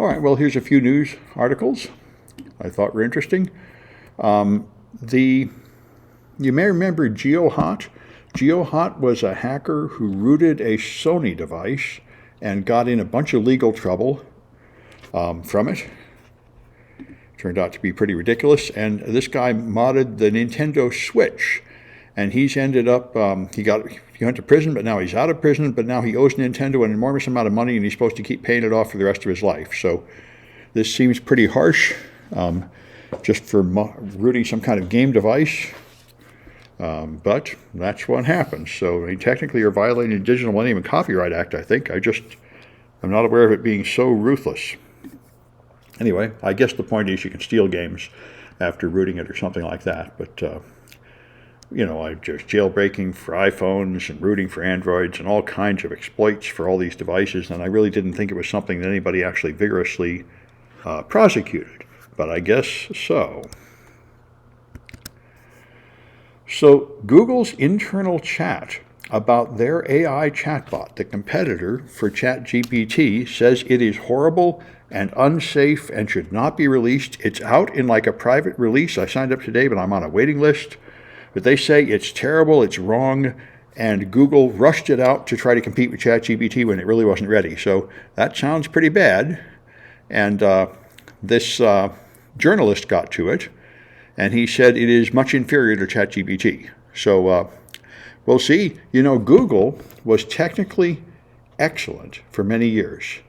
All right, well, here's a few news articles I thought were interesting. You may remember GeoHot. GeoHot was a hacker who rooted a Sony device and got in a bunch of legal trouble from it. Turned out to be pretty ridiculous. And this guy modded the Nintendo Switch, and he's ended up he went to prison, but now he's out of prison. But now he owes Nintendo an enormous amount of money, and he's supposed to keep paying it off for the rest of his life. So this seems pretty harsh, just for rooting some kind of game device. But that's what happens. So technically, you're violating the Digital Millennium and Copyright Act, I think. I'm not aware of it being so ruthless. Anyway, I guess the point is you can steal games after rooting it or something like that. But, there's jailbreaking for iPhones and rooting for Androids and all kinds of exploits for all these devices. And I really didn't think it was something that anybody actually vigorously prosecuted. But I guess so. So Google's internal chat about their AI chatbot, the competitor for ChatGPT, says it is horrible and unsafe and should not be released. It's out in like a private release. I signed up today, but I'm on a waiting list. But they say it's terrible, it's wrong, and Google rushed it out to try to compete with ChatGPT when it really wasn't ready. So that sounds pretty bad. And this journalist got to it, and he said it is much inferior to ChatGPT. So we'll see. Google was technically excellent for many years.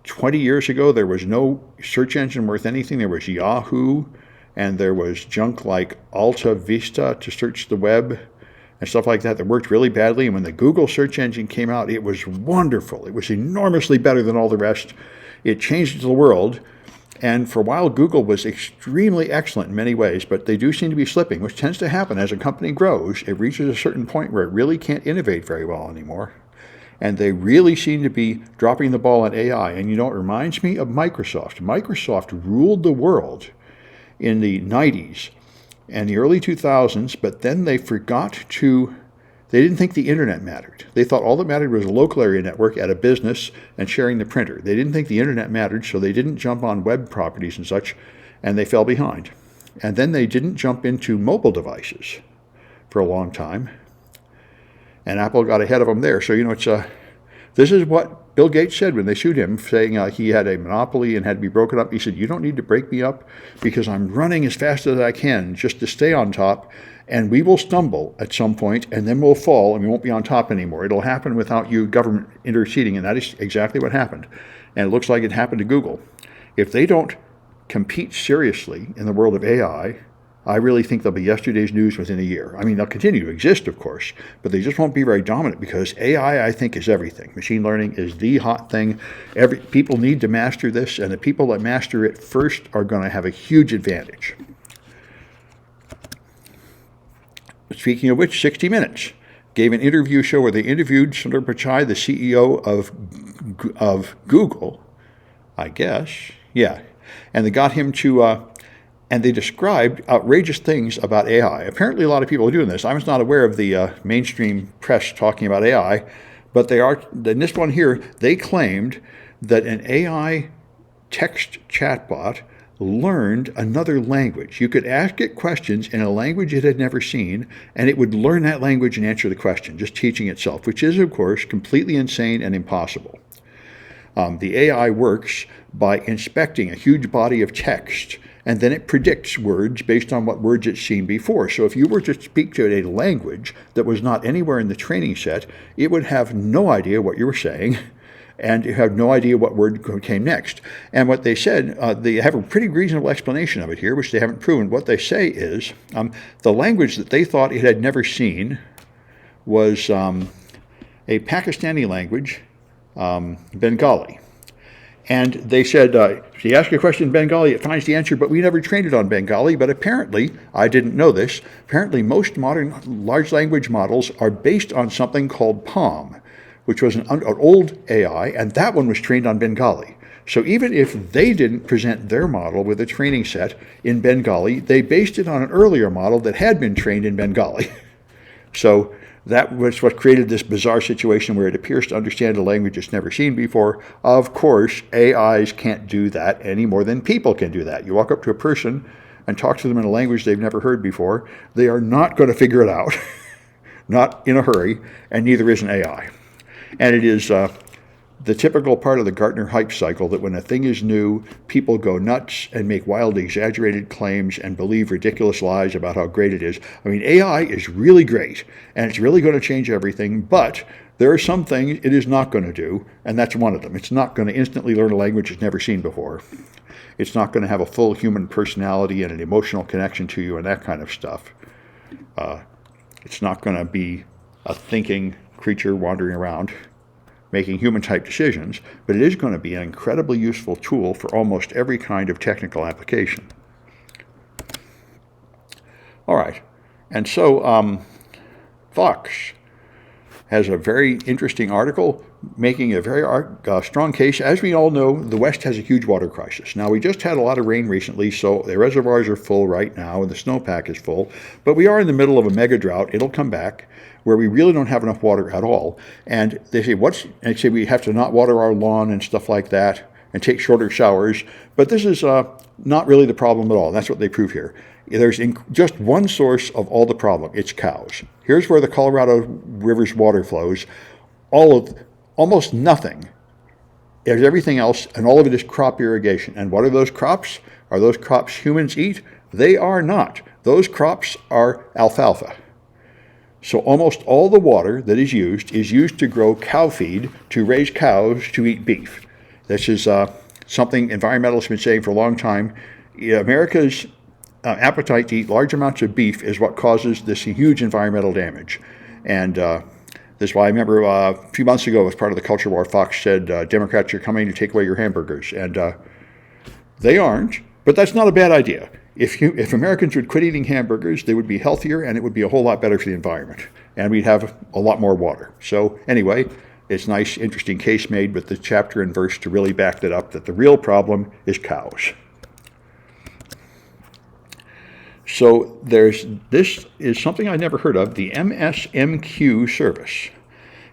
20 years ago, there was no search engine worth anything. There was Yahoo, and there was junk like Alta Vista to search the web and stuff like that worked really badly. And when the Google search engine came out, it was wonderful. It was enormously better than all the rest. It changed the world. And for a while, Google was extremely excellent in many ways, but they do seem to be slipping, which tends to happen as a company grows. It reaches a certain point where it really can't innovate very well anymore. And they really seem to be dropping the ball on AI. And it reminds me of Microsoft. Microsoft ruled the world in the 90s and the early 2000s, but then they they didn't think the internet mattered. They thought all that mattered was a local area network at a business and sharing the printer. They didn't think the internet mattered, so they didn't jump on web properties and such, and they fell behind. And then they didn't jump into mobile devices for a long time. And Apple got ahead of them there. So, this is what Bill Gates said when they sued him, saying he had a monopoly and had to be broken up. He said, you don't need to break me up because I'm running as fast as I can just to stay on top. And we will stumble at some point, and then we'll fall, and we won't be on top anymore. It'll happen without you government interceding, and that is exactly what happened. And it looks like it happened to Google. If they don't compete seriously in the world of AI, I really think they'll be yesterday's news within a year. I mean, they'll continue to exist, of course, but they just won't be very dominant because AI, I think, is everything. Machine learning is the hot thing. People need to master this, and the people that master it first are going to have a huge advantage. Speaking of which, 60 Minutes gave an interview show where they interviewed Sundar Pichai, the CEO of Google, I guess. Yeah. And they got him to, and they described outrageous things about AI. Apparently a lot of people are doing this. I was not aware of the mainstream press talking about AI, but they are, in this one here, they claimed that an AI text chatbot learned another language. You could ask it questions in a language it had never seen, and it would learn that language and answer the question, just teaching itself, which is, of course, completely insane and impossible. The AI works by inspecting a huge body of text, and then it predicts words based on what words it's seen before. So if you were to speak to a language that was not anywhere in the training set, it would have no idea what you were saying, and you have no idea what word came next. And what they said, they have a pretty reasonable explanation of it here, which they haven't proven. What they say is the language that they thought it had never seen was a Pakistani language, Bengali. And they said, if you ask a question in Bengali, it finds the answer, but we never trained it on Bengali. But apparently, I didn't know this, apparently most modern large language models are based on something called PaLM, which was an old AI, and that one was trained on Bengali. So even if they didn't present their model with a training set in Bengali, they based it on an earlier model that had been trained in Bengali. So that was what created this bizarre situation where it appears to understand a language it's never seen before. Of course, AIs can't do that any more than people can do that. You walk up to a person and talk to them in a language they've never heard before, they are not going to figure it out, not in a hurry, and neither is an AI. And it is the typical part of the Gartner hype cycle that when a thing is new, people go nuts and make wildly exaggerated claims and believe ridiculous lies about how great it is. I mean, AI is really great, and it's really going to change everything, but there are some things it is not going to do, and that's one of them. It's not going to instantly learn a language it's never seen before. It's not going to have a full human personality and an emotional connection to you and that kind of stuff. It's not going to be a thinking creature wandering around making human-type decisions, but it is going to be an incredibly useful tool for almost every kind of technical application. All right, and so Fox has a very interesting article making a very strong case. As we all know, the West has a huge water crisis. Now, we just had a lot of rain recently, so the reservoirs are full right now, and the snowpack is full, but we are in the middle of a mega drought. It'll come back, where we really don't have enough water at all. And they say we have to not water our lawn and stuff like that and take shorter showers. But this is not really the problem at all. That's what they prove here. There's just one source of all the problem. It's cows. Here's where the Colorado River's water flows. Almost nothing. There's everything else, and all of it is crop irrigation. And what are those crops? Are those crops humans eat? They are not. Those crops are alfalfa. So almost all the water that is used to grow cow feed, to raise cows, to eat beef. This is something environmentalists have been saying for a long time. America's appetite to eat large amounts of beef is what causes this huge environmental damage. And this is why I remember a few months ago, as part of the culture war, Fox said, Democrats are coming to take away your hamburgers. And they aren't, but that's not a bad idea. If Americans would quit eating hamburgers, they would be healthier, and it would be a whole lot better for the environment. And we'd have a lot more water. So anyway, it's a nice, interesting case made with the chapter and verse to really back that up, that the real problem is cows. So this is something I never heard of, the MSMQ service.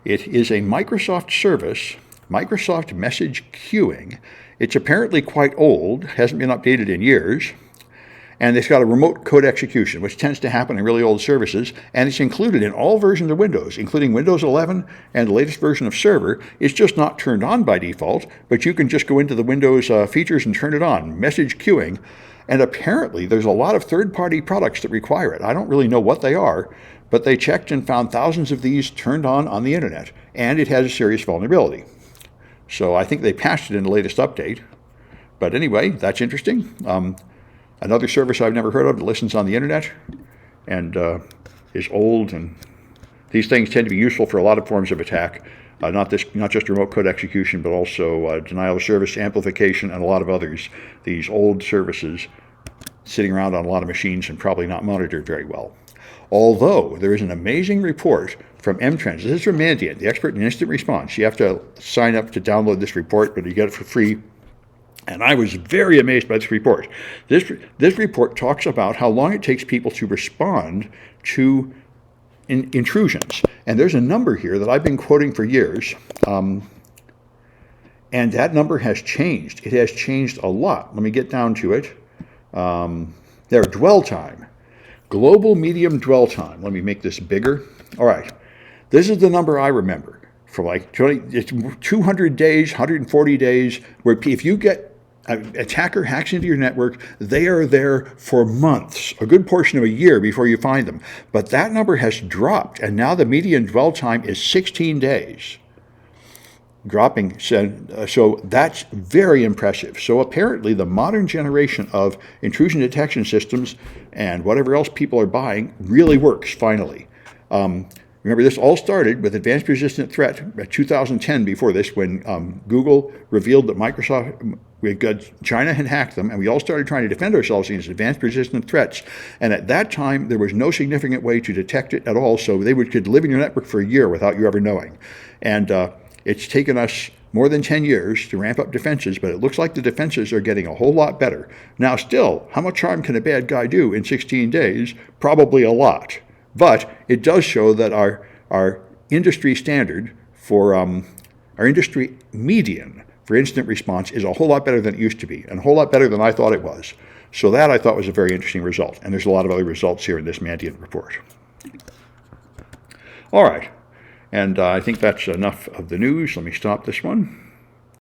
It is a Microsoft service, Microsoft Message Queuing. It's apparently quite old, hasn't been updated in years. And it's got a remote code execution, which tends to happen in really old services, and it's included in all versions of Windows, including Windows 11 and the latest version of Server. It's just not turned on by default, but you can just go into the Windows features and turn it on, message queuing. And apparently there's a lot of third-party products that require it. I don't really know what they are, but they checked and found thousands of these turned on the internet, and it has a serious vulnerability. So I think they patched it in the latest update. But anyway, that's interesting. Another service I've never heard of that listens on the internet and is old, and these things tend to be useful for a lot of forms of attack, not just remote code execution, but also denial of service, amplification, and a lot of others. These old services sitting around on a lot of machines and probably not monitored very well. Although there is an amazing report from MTrends. This is from Mandiant, the expert in instant response. You have to sign up to download this report, but you get it for free. And I was very amazed by this report. This report talks about how long it takes people to respond to intrusions. And there's a number here that I've been quoting for years. And that number has changed. It has changed a lot. Let me get down to it. There, dwell time. Global medium dwell time. Let me make this bigger. All right. This is the number I remember. For like 200 days, 140 days, where if you get an attacker hacks into your network, they are there for months, a good portion of a year before you find them. But that number has dropped, and now the median dwell time is 16 days. Dropping, so that's very impressive. So apparently the modern generation of intrusion detection systems and whatever else people are buying really works, finally. Remember, this all started with Advanced Persistent Threat in 2010, before this, when Google revealed that China had hacked them, and we all started trying to defend ourselves against advanced persistent threats. And at that time, there was no significant way to detect it at all, so they could live in your network for a year without you ever knowing. And it's taken us more than 10 years to ramp up defenses, but it looks like the defenses are getting a whole lot better. Now still, how much harm can a bad guy do in 16 days? Probably a lot. But it does show that our our industry standard for our industry median for incident response is a whole lot better than it used to be, and a whole lot better than I thought it was. So that I thought was a very interesting result, and there's a lot of other results here in this Mandiant report. All right, and I think that's enough of the news. Let me stop this one.